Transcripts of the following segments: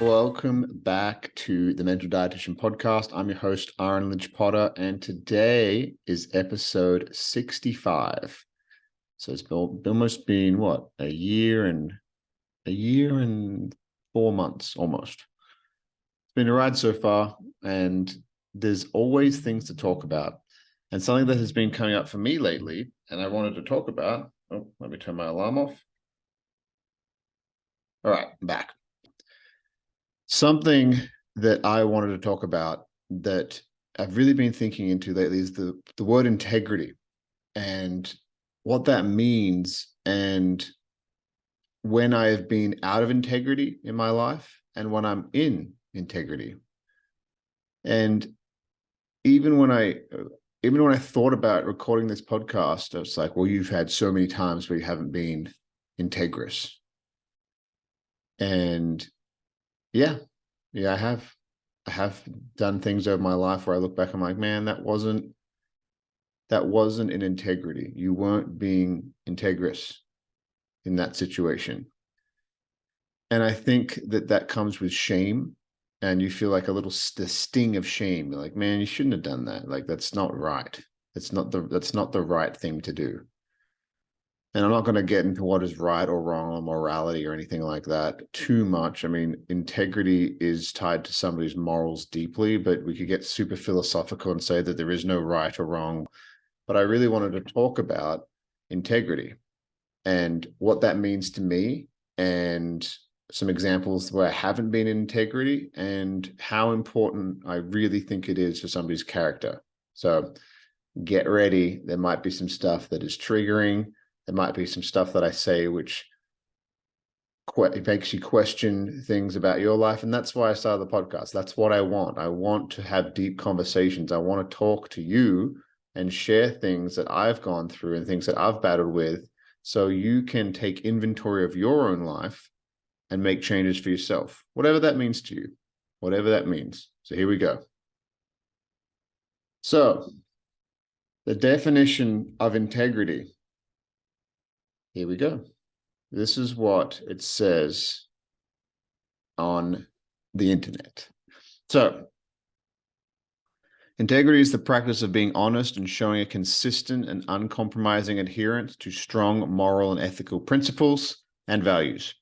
Welcome back to the Mental Dietitian Podcast. I'm your host, Aaron Lynch-potter, and today is episode 65. So it's almost been what, a year and 4 months almost. It's been a ride so far, and there's always things to talk about. And something that has been coming up for me lately, and I wanted to talk about. Oh, let me turn my alarm off. All right, I'm back. Something that I wanted to talk about that I've really been thinking into lately is the word integrity and what that means, and when I have been out of integrity in my life and when I'm in integrity. And even when I thought about recording this podcast, I was like, well, you've had so many times where you haven't been integrous. And yeah, I have done things over my life where I look back, I'm like, man, that wasn't in integrity. You weren't being integrous in that situation. And I think that comes with shame, and you feel like the sting of shame. You're like, man, you shouldn't have done that. Like, that's not right. That's not the right thing to do. And I'm not going to get into what is right or wrong or morality or anything like that too much. I mean, integrity is tied to somebody's morals deeply, but we could get super philosophical and say that there is no right or wrong. But I really wanted to talk about integrity and what that means to me, and some examples where I haven't been in integrity, and how important I really think it is for somebody's character. So get ready. There might be some stuff that is triggering. There might be some stuff that I say which it makes you question things about your life. And that's why I started the podcast. That's what I want. I want to have deep conversations. I want to talk to you and share things that I've gone through and things that I've battled with, so you can take inventory of your own life and make changes for yourself, whatever that means to you, whatever that means. So here we go. So the definition of integrity. Here we go. This is what it says on the internet. So, integrity is the practice of being honest and showing a consistent and uncompromising adherence to strong moral and ethical principles and values.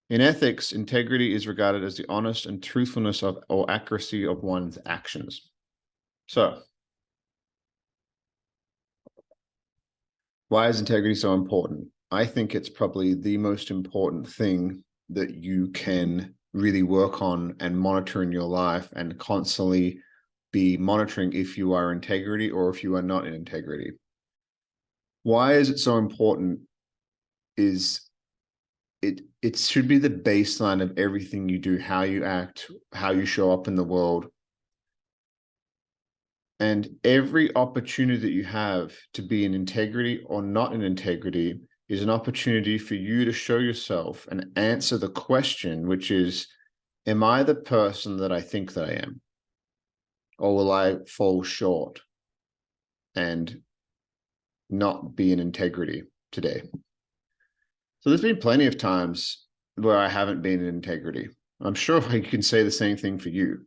In ethics, integrity is regarded as the honest and truthfulness of or accuracy of one's actions. So, why is integrity so important? I think it's probably the most important thing that you can really work on and monitor in your life, and constantly be monitoring if you are in integrity or if you are not in integrity. Why is it so important? Is it should be the baseline of everything you do, how you act, how you show up in the world. And every opportunity that you have to be in integrity or not in integrity is an opportunity for you to show yourself and answer the question, which is, am I the person that I think that I am? Or will I fall short and not be in integrity today? So there's been plenty of times where I haven't been in integrity. I'm sure I can say the same thing for you.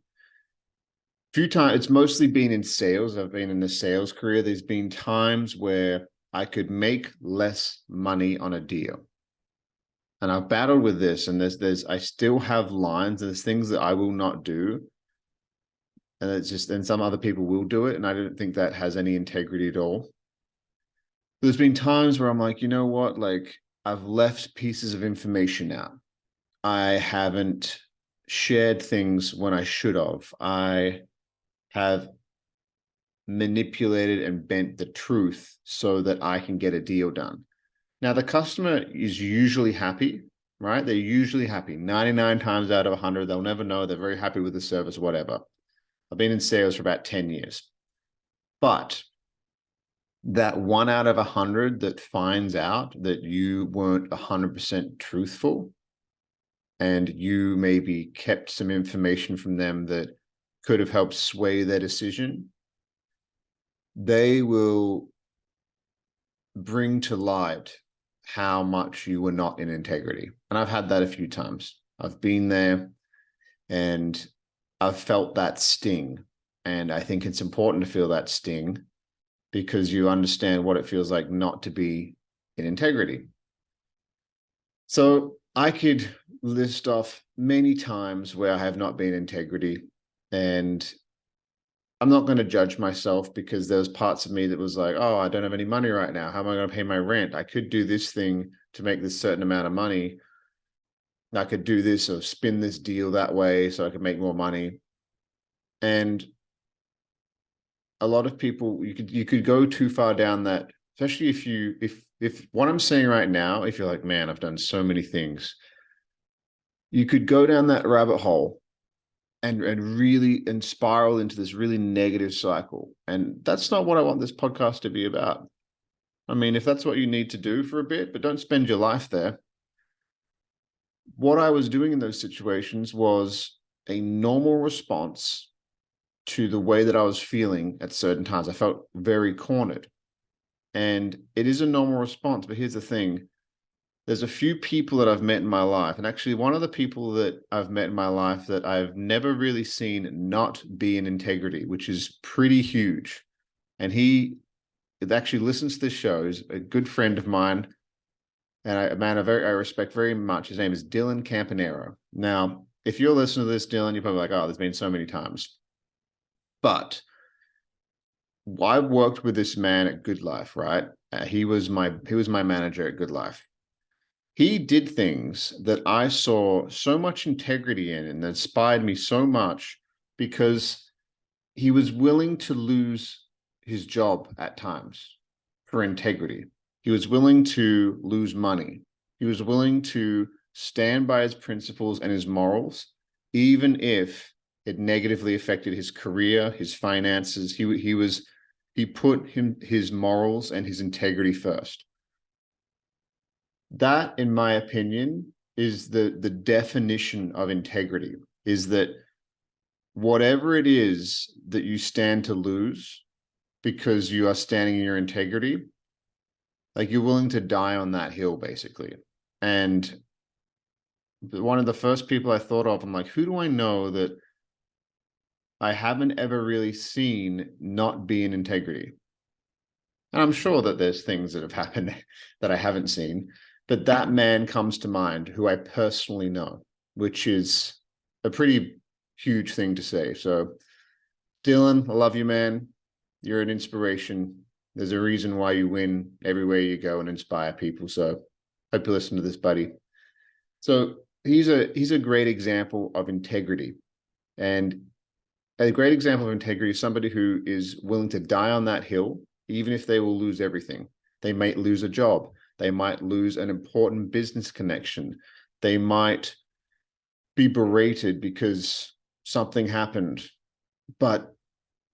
Few times, it's mostly been in sales. I've been in a sales career. There's been times where I could make less money on a deal. And I've battled with this, and I still have lines, and there's things that I will not do. And some other people will do it. And I don't think that has any integrity at all. There's been times where I'm like, you know what? Like, I've left pieces of information out. I haven't shared things when I should have. I have manipulated and bent the truth so that I can get a deal done. Now, the customer is usually happy, right? They're usually happy. 99 times out of 100, they'll never know. They're very happy with the service, whatever. I've been in sales for about 10 years. But that 1 out of 100 that finds out that you weren't 100% truthful, and you maybe kept some information from them that could have helped sway their decision, they will bring to light how much you were not in integrity. And I've had that a few times. I've been there, and I've felt that sting. And I think it's important to feel that sting because you understand what it feels like not to be in integrity. So I could list off many times where I have not been in integrity, and I'm not going to judge myself because there's parts of me that was like, oh, I don't have any money right now. How am I going to pay my rent? I could do this thing to make this certain amount of money. I could do this or spin this deal that way so I could make more money. And a lot of people, you could go too far down that, especially if what I'm saying right now, if you're like, man, I've done so many things, you could go down that rabbit hole and spiral into this really negative cycle. And that's not what I want this podcast to be about. I mean, if that's what you need to do for a bit, but don't spend your life there. What I was doing in those situations was a normal response to the way that I was feeling at certain times. I felt very cornered. And it is a normal response. But here's the thing. There's a few people that I've met in my life. And actually, one of the people that I've met in my life that I've never really seen not be in integrity, which is pretty huge. And he actually listens to this show. He's a good friend of mine. And I respect very much. His name is Dylan Campanero. Now, if you're listening to this, Dylan, you're probably like, oh, there's been so many times. But I worked with this man at Good Life, right? He was my manager at Good Life. He did things that I saw so much integrity in and that inspired me so much because he was willing to lose his job at times for integrity. He was willing to lose money. He was willing to stand by his principles and his morals, even if it negatively affected his career, his finances. He put his morals and his integrity first. That, in my opinion, is the definition of integrity, is that whatever it is that you stand to lose because you are standing in your integrity, like you're willing to die on that hill, basically. And one of the first people I thought of, I'm like, who do I know that I haven't ever really seen not be in integrity? And I'm sure that there's things that have happened that I haven't seen, but that man comes to mind who I personally know, which is a pretty huge thing to say. So, Dylan, I love you, man. You're an inspiration. There's a reason why you win everywhere you go and inspire people. So, hope you listen to this, buddy. So, he's a great example of integrity. And a great example of integrity is somebody who is willing to die on that hill, even if they will lose everything. They might lose a job. They might lose an important business connection. They might be berated because something happened. But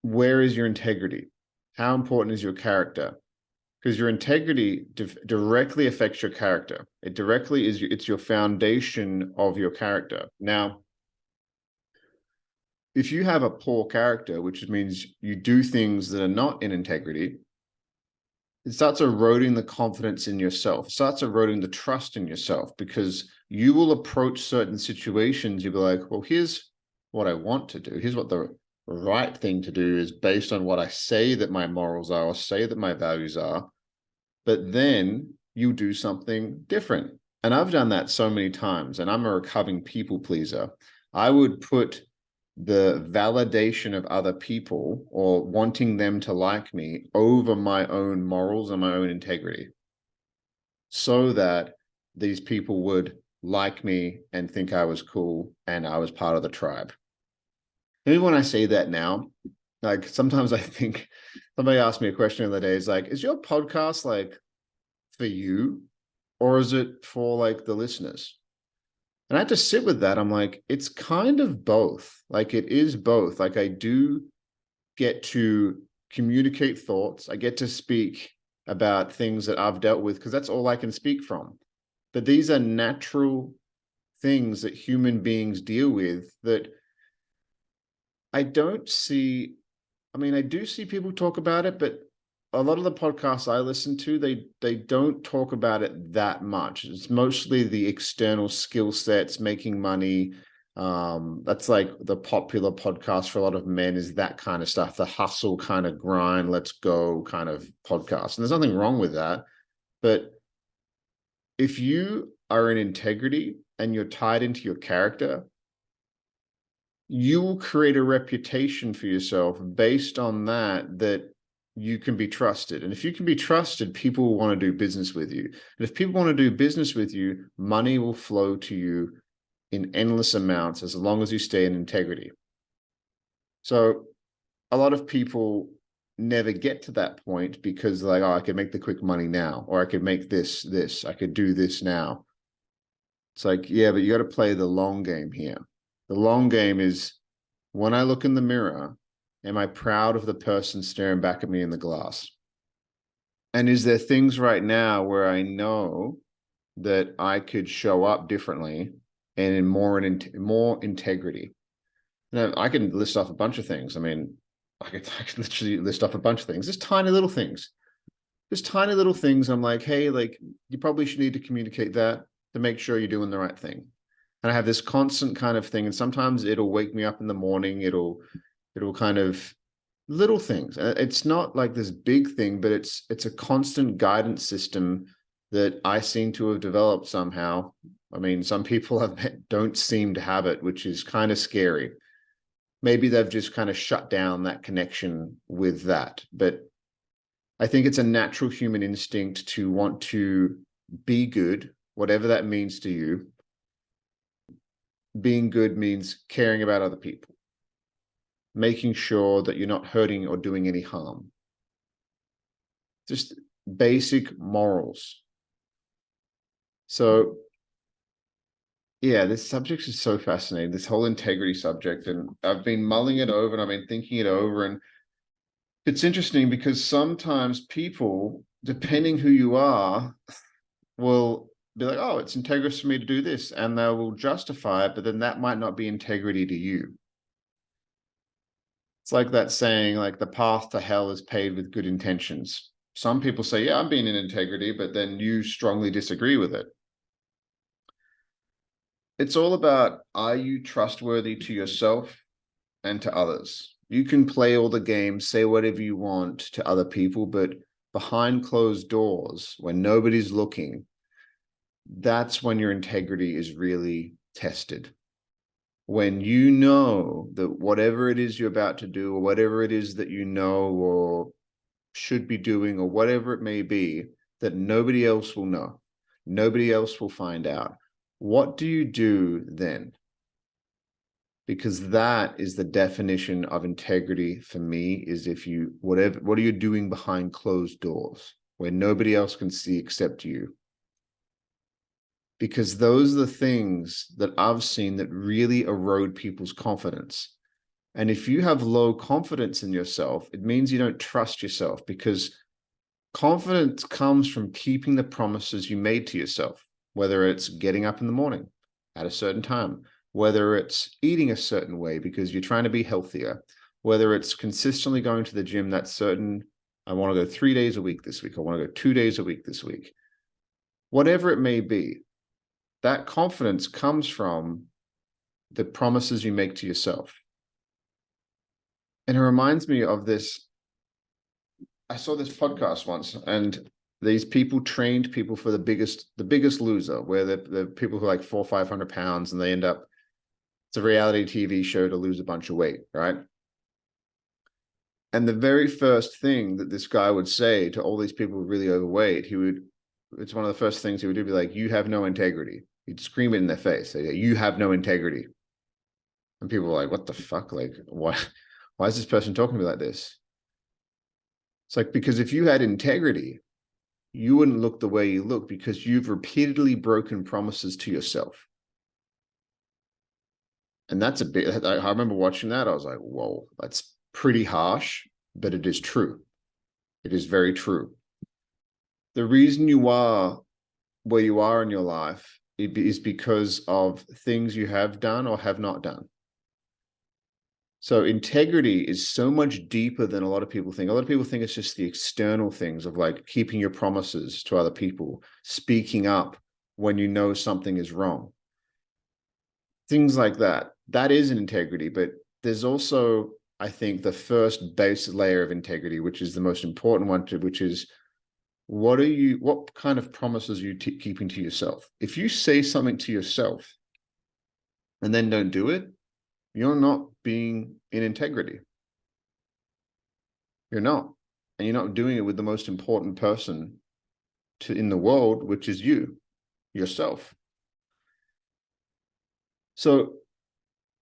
where is your integrity? How important is your character? Because your integrity directly affects your character. It directly is, it's your foundation of your character. Now, if you have a poor character, which means you do things that are not in integrity, it starts eroding the confidence in yourself. It starts eroding the trust in yourself because you will approach certain situations. You'll be like, well, here's what I want to do. Here's what the right thing to do is based on what I say that my morals are or say that my values are. But then you do something different. And I've done that so many times, and I'm a recovering people pleaser. I would put the validation of other people or wanting them to like me over my own morals and my own integrity so that these people would like me and think I was cool and I was part of the tribe. Maybe when I say that now, like sometimes I think somebody asked me a question the other day, is like, is your podcast like for you or is it for like the listeners? And I had to sit with that. I'm like, it's kind of both. Like it is both. Like I do get to communicate thoughts. I get to speak about things that I've dealt with because that's all I can speak from. But these are natural things that human beings deal with that I don't see. I mean, I do see people talk about it, but a lot of the podcasts I listen to, they don't talk about it that much. It's mostly the external skill sets, making money. That's like the popular podcast for a lot of men, is that kind of stuff, the hustle kind of grind, let's go kind of podcast. And there's nothing wrong with that. But if you are in integrity and you're tied into your character, you will create a reputation for yourself based on that you can be trusted. And if you can be trusted, people will want to do business with you. And if people want to do business with you, money will flow to you in endless amounts as long as you stay in integrity. So a lot of people never get to that point because like, oh, I could make the quick money now, or I could make this, I could do this now. It's like, yeah, but you got to play the long game here. The long game is, when I look in the mirror, am I proud of the person staring back at me in the glass? And is there things right now where I know that I could show up differently and in more integrity? Now, I can list off a bunch of things. I mean, I could literally list off a bunch of things. Just tiny little things. Just tiny little things. I'm like, hey, like, you probably should need to communicate that to make sure you're doing the right thing. And I have this constant kind of thing. And sometimes it'll wake me up in the morning. It'll kind of little things. It's not like this big thing, but it's a constant guidance system that I seem to have developed somehow. I mean, some people don't seem to have it, which is kind of scary. Maybe they've just kind of shut down that connection with that. But I think it's a natural human instinct to want to be good, whatever that means to you. Being good means caring about other people, making sure that you're not hurting or doing any harm. Just basic morals. So yeah, this subject is so fascinating, this whole integrity subject. And I've been mulling it over and I've been thinking it over. And it's interesting because sometimes people, depending who you are, will be like, oh, it's integrous for me to do this. And they will justify it, but then that might not be integrity to you. It's like that saying, like, the path to hell is paved with good intentions. Some people say, yeah, I'm being in integrity, but then you strongly disagree with it. It's all about, are you trustworthy to yourself and to others? You can play all the games, say whatever you want to other people, but behind closed doors, when nobody's looking, that's when your integrity is really tested. When you know that whatever it is you're about to do, or whatever it is that you know or should be doing, or whatever it may be, that nobody else will know, nobody else will find out. What do you do then? Because that is the definition of integrity for me, is if you, what are you doing behind closed doors where nobody else can see except you? Because those are the things that I've seen that really erode people's confidence. And if you have low confidence in yourself, it means you don't trust yourself, because confidence comes from keeping the promises you made to yourself, whether it's getting up in the morning at a certain time, whether it's eating a certain way because you're trying to be healthier, whether it's consistently going to the gym, that certain, I want to go 3 days a week this week, I want to go 2 days a week this week, whatever it may be, that confidence comes from the promises you make to yourself. And it reminds me of this. I saw this podcast once, and these people trained people for the biggest loser, where the people who are like 400 or 500 pounds, and they end up, it's a reality TV show to lose a bunch of weight, right? And the very first thing that this guy would say to all these people who are really overweight, it's one of the first things he would do, be like, you have no integrity. He'd scream it in their face. Say, you have no integrity. And people were like, what the fuck? Like, why is this person talking to me like this? It's like, because if you had integrity, you wouldn't look the way you look, because you've repeatedly broken promises to yourself. And that's a bit, I remember watching that. I was like, whoa, that's pretty harsh, but it is true. It is very true. The reason you are where you are in your life is because of things you have done or have not done. So integrity is so much deeper than a lot of people think. A lot of people think it's just the external things of like keeping your promises to other people, speaking up when you know something is wrong. Things like that. That is an integrity, but there's also, I think, the first base layer of integrity, which is the most important one, which is what kind of promises are you keeping to yourself? If you say something to yourself and then don't do it, you're not being in integrity. You're not. And you're not doing it with the most important person in the world, which is yourself. So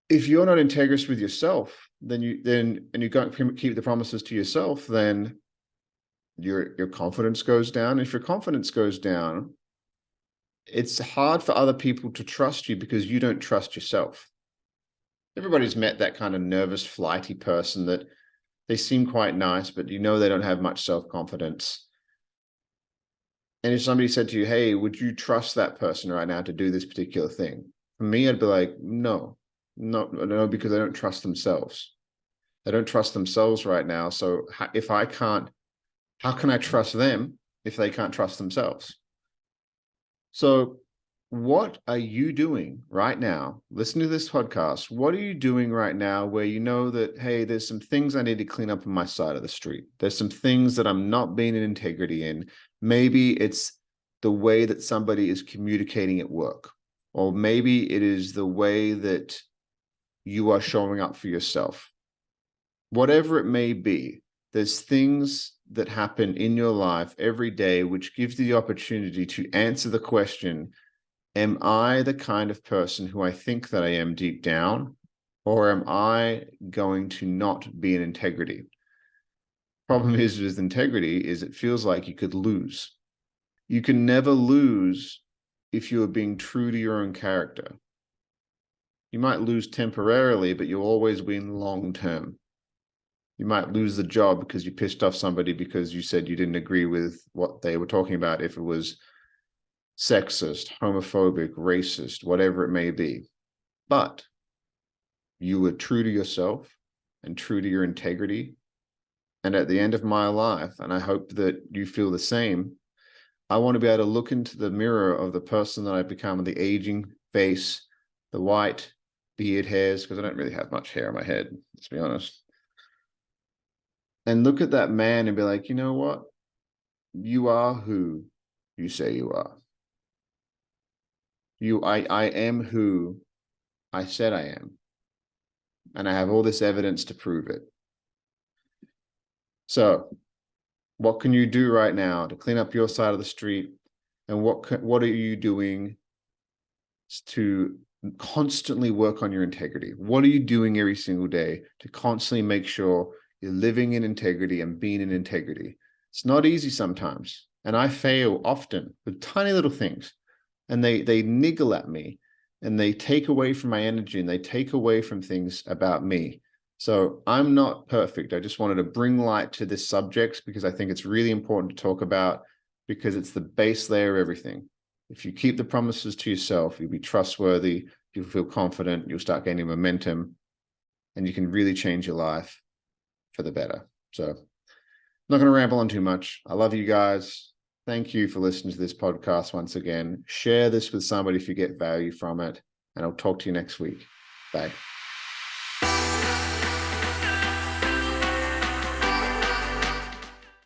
if you're not integrous with yourself, and you don't keep the promises to yourself, then your confidence goes down. If your confidence goes down, it's hard for other people to trust you because you don't trust yourself. Everybody's met that kind of nervous, flighty person that they seem quite nice, but you know they don't have much self-confidence. And if somebody said to you, hey, would you trust that person right now to do this particular thing? For me, I'd be like, no, because they don't trust themselves. They don't trust themselves right now. So if I can't, how can I trust them if they can't trust themselves? So what are you doing right now? Listen to this podcast. What are you doing right now where you know that, hey, there's some things I need to clean up on my side of the street. There's some things that I'm not being in integrity in. Maybe it's the way that somebody is communicating at work, or maybe it is the way that you are showing up for yourself. Whatever it may be, there's things that happen in your life every day which gives you the opportunity to answer the question, am I the kind of person who I think that I am deep down, or am I going to not be in integrity? Problem is with integrity is it feels like you could lose. You can never lose if you are being true to your own character. You might lose temporarily, but you'll always win long term. You might lose the job because you pissed off somebody because you said you didn't agree with what they were talking about, if it was sexist, homophobic, racist, whatever it may be. But you were true to yourself and true to your integrity. And at the end of my life, and I hope that you feel the same, I want to be able to look into the mirror of the person that I've become, the aging face, the white beard hairs, because I don't really have much hair on my head, let's be honest. And look at that man and be like, you know what? You are who you say you are. I am who I said I am. And I have all this evidence to prove it. So what can you do right now to clean up your side of the street? And what are you doing to constantly work on your integrity? What are you doing every single day to constantly make sure you're living in integrity and being in integrity? It's not easy sometimes. And I fail often with tiny little things. And they niggle at me and they take away from my energy and they take away from things about me. So I'm not perfect. I just wanted to bring light to this subject because I think it's really important to talk about, because it's the base layer of everything. If you keep the promises to yourself, you'll be trustworthy, you'll feel confident, you'll start gaining momentum, and you can really change your life for the better. So I'm not going to ramble on too much. I love you guys. Thank you for listening to this podcast once again. Share this with somebody if you get value from it, and I'll talk to you next week. Bye.